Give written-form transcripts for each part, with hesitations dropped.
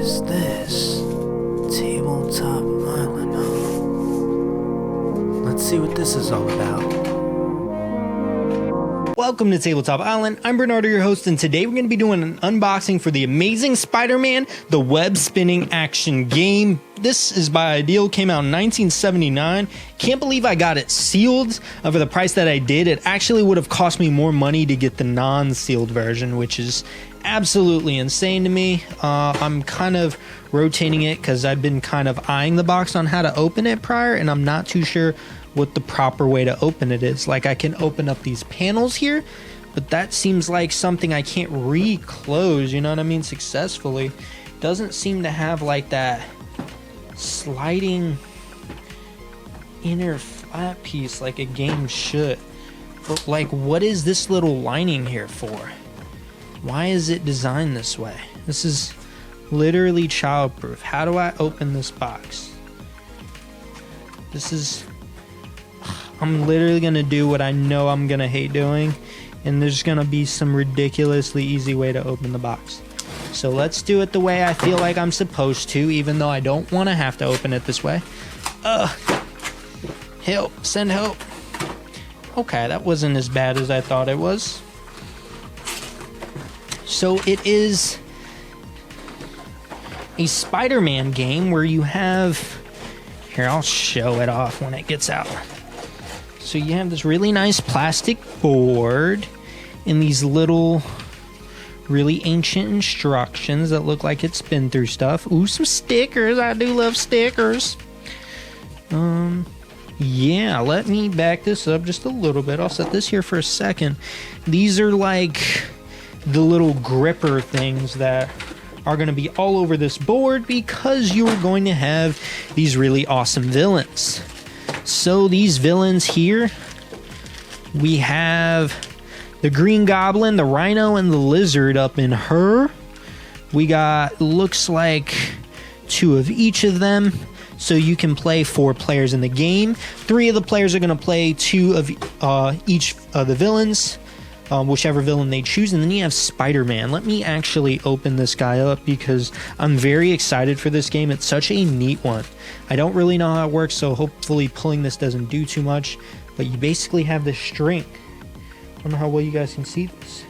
is this? Tabletop Island, huh? Let's see what this is all about. Welcome to Tabletop Island. I'm Bernardo, your host, and today we're going to be doing an unboxing for the Amazing Spider-Man, the web-spinning action game. This is by Ideal, came out in 1979. Can't believe I got it sealed for the price that I did. It actually would have cost me more money to get the non-sealed version, which is absolutely insane to me. I'm kind of rotating it because I've been kind of eyeing the box on how to open it prior, and I'm not too sure what the proper way to open it is. Like, I can open up these panels here, but that seems like something I can't reclose, you know what I mean, successfully. Doesn't seem to have like that sliding inner flat piece like a game should. But like, what is this little lining here for? Why is it designed this way? This is literally childproof. How do I open this box? I'm literally gonna do what I know I'm gonna hate doing, and there's gonna be some ridiculously easy way to open the box. So let's do it the way I feel like I'm supposed to, even though I don't want to have to open it this way. Help, send help. Okay, that wasn't as bad as I thought it was. So it is a Spider-Man game where you have, here, I'll show it off when it gets out. So you have this really nice plastic board and these little really ancient instructions that look like it's been through stuff. Ooh, some stickers. I do love stickers. Yeah, let me back this up just a little bit. I'll set this here for a second. These are like the little gripper things that are going to be all over this board because you're going to have these really awesome villains. So these villains here, we have the Green Goblin, the Rhino, and the Lizard up in her. We got, looks like, 2 of each of them. So you can play 4 players in the game. 3 of the players are going to play 2 of each of the villains, whichever villain they choose. And then you have Spider-Man. Let me actually open this guy up because I'm very excited for this game. It's such a neat one. I don't really know how it works, so hopefully pulling this doesn't do too much. But you basically have this string. I don't know how well you guys can see this.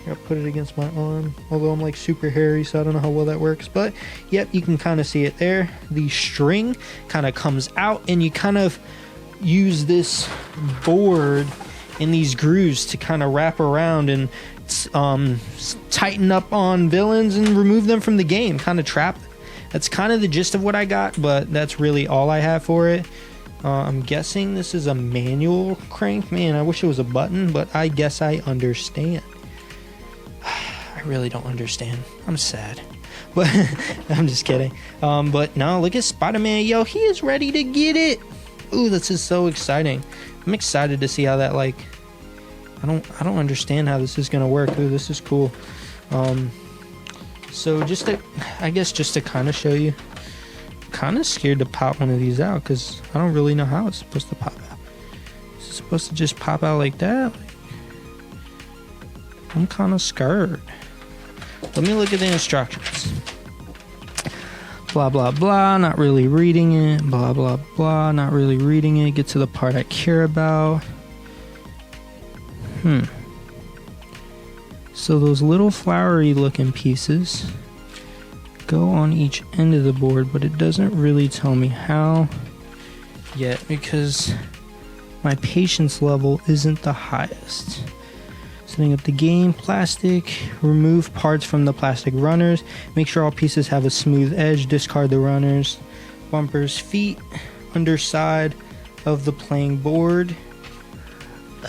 Here, I'll put it against my arm, although I'm like super hairy, so I don't know how well that works. But yep, you can kind of see it there. The string kind of comes out, and you kind of use this board in these grooves to kind of wrap around and tighten up on villains and remove them from the game, kind of trap. That's kind of the gist of what I got, but that's really all I have for it. I'm guessing this is a manual crank. Man, I wish it was a button, but I guess I understand. I really don't understand. I'm sad. But I'm just kidding. But no, look at Spider-Man. Yo, he is ready to get it. Ooh, this is so exciting. I'm excited to see how that, like, I don't understand how this is gonna work. Ooh, this is cool. So just to kind of show you, I'm kind of scared to pop one of these out because I don't really know how it's supposed to pop out. Is it supposed to just pop out like that? I'm kind of scared. Let me look at the instructions. Blah, blah, blah, not really reading it. Blah, blah, blah, not really reading it. Get to the part I care about. So those little flowery looking pieces go on each end of the board, but it doesn't really tell me how yet because my patience level isn't the highest. Setting up the game, plastic, remove parts from the plastic runners, make sure all pieces have a smooth edge, discard the runners, bumpers, feet, underside of the playing board.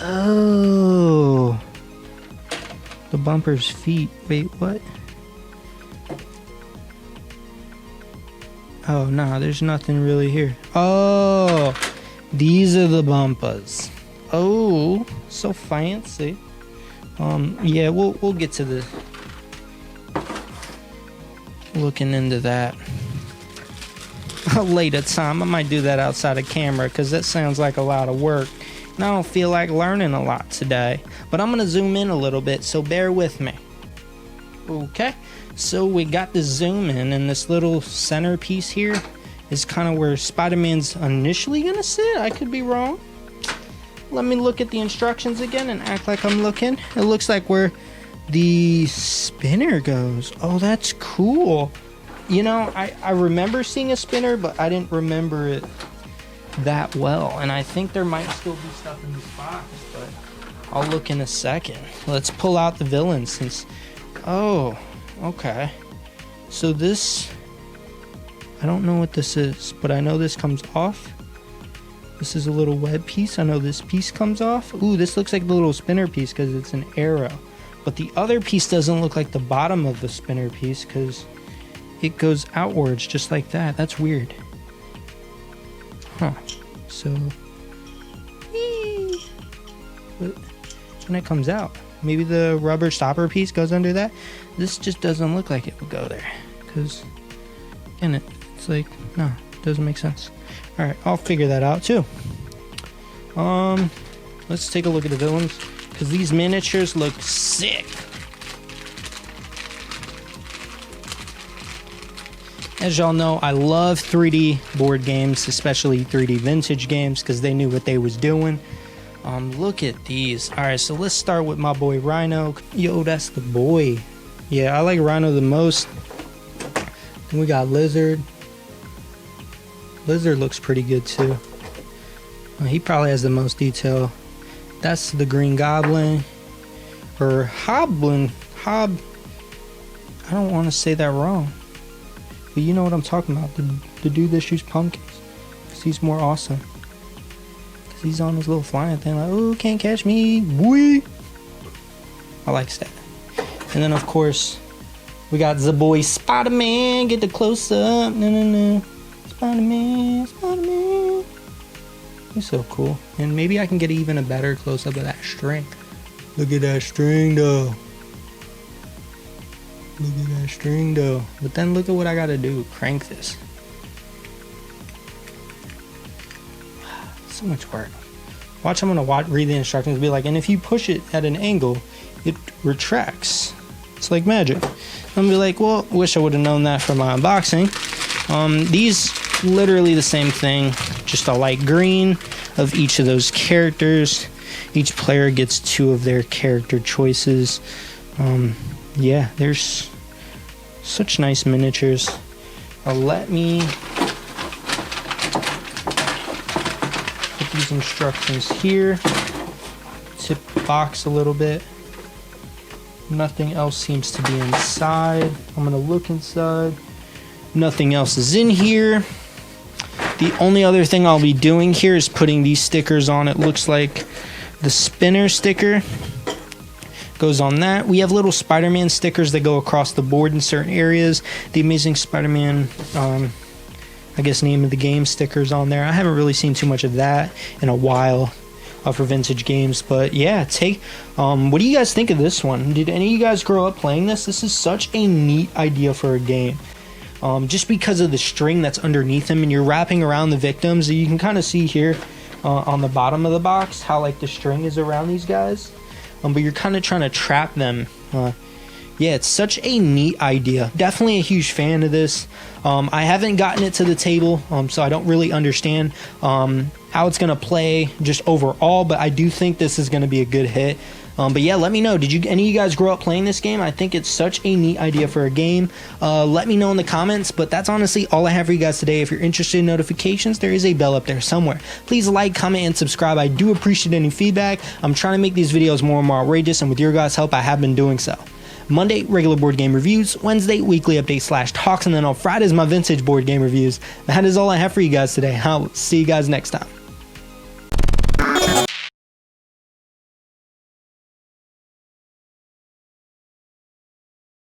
Oh, the bumper's feet. Wait, what? Oh, no, there's nothing really here. Oh, these are the bumpers. Oh, so fancy. Yeah, we'll get to the looking into that a later time. I might do that outside of camera because that sounds like a lot of work. And I don't feel like learning a lot today. But I'm going to zoom in a little bit, so bear with me. Okay, So we got the zoom in, and this little centerpiece here is kind of where Spider-Man's initially gonna sit. I could be wrong. Let me look at the instructions again and act like I'm looking. It looks like where the spinner goes. Oh, that's cool. You know, I remember seeing a spinner, but I didn't remember it that well. And I think there might still be stuff in this box, but I'll look in a second. Let's pull out the villain since... Oh, okay. So this... I don't know what this is, but I know this comes off. This is a little web piece. I know this piece comes off. Ooh, this looks like the little spinner piece because it's an arrow. But the other piece doesn't look like the bottom of the spinner piece because it goes outwards just like that. That's weird. Huh. So, but when it comes out, maybe the rubber stopper piece goes under that. This just doesn't look like it would go there because, again, it's like, no, it doesn't make sense. All right, I'll figure that out too. Let's take a look at the villains because these miniatures look sick. As y'all know, I love 3D board games, especially 3D vintage games, because they knew what they was doing. Look at these. All right, so let's start with my boy Rhino. Yo, that's the boy. Yeah, I like Rhino the most. Then we got Lizard. Lizard looks pretty good too. He probably has the most detail. That's the Green Goblin. Or Hoblin. I don't want to say that wrong. But you know what I'm talking about. The dude that shoots pumpkins. Because he's more awesome. Because he's on this little flying thing like, oh, can't catch me, boy. I like that. And then, of course, we got the boy Spider-Man. Get the close up. No. Spider-Man. He's so cool. And maybe I can get even a better close-up of that string. Look at that string, though. But then look at what I gotta do. Crank this. So much work. Watch, I'm gonna read the instructions and be like, and if you push it at an angle, it retracts. It's like magic. I'm gonna be like, well, wish I would have known that for my unboxing. These literally the same thing, just a light green of each of those characters. Each player gets 2 of their character choices. Yeah, there's such nice miniatures. Let me put these instructions here. Tip the box a little bit. Nothing else seems to be inside. I'm gonna look inside. Nothing else is in here. The only other thing I'll be doing here is putting these stickers on. It looks like the spinner sticker goes on that. We have little Spider-Man stickers that go across the board in certain areas. The Amazing Spider-Man, I guess name of the game stickers on there. I haven't really seen too much of that in a while for vintage games. But yeah, what do you guys think of this one? Did any of you guys grow up playing this? This is such a neat idea for a game. Just because of the string that's underneath them and you're wrapping around the victims. You can kind of see here on the bottom of the box how like the string is around these guys. But you're kind of trying to trap them. Yeah, it's such a neat idea. Definitely a huge fan of this. I haven't gotten it to the table, so I don't really understand how it's going to play just overall, but I do think this is going to be a good hit. But yeah, let me know. Did any of you guys grow up playing this game? I think it's such a neat idea for a game. Let me know in the comments, but that's honestly all I have for you guys today. If you're interested in notifications, there is a bell up there somewhere. Please like, comment, and subscribe. I do appreciate any feedback. I'm trying to make these videos more and more outrageous, and with your guys' help, I have been doing so. Monday, regular board game reviews. Wednesday, weekly update / talks. And then on Fridays, my vintage board game reviews. That is all I have for you guys today. I'll see you guys next time.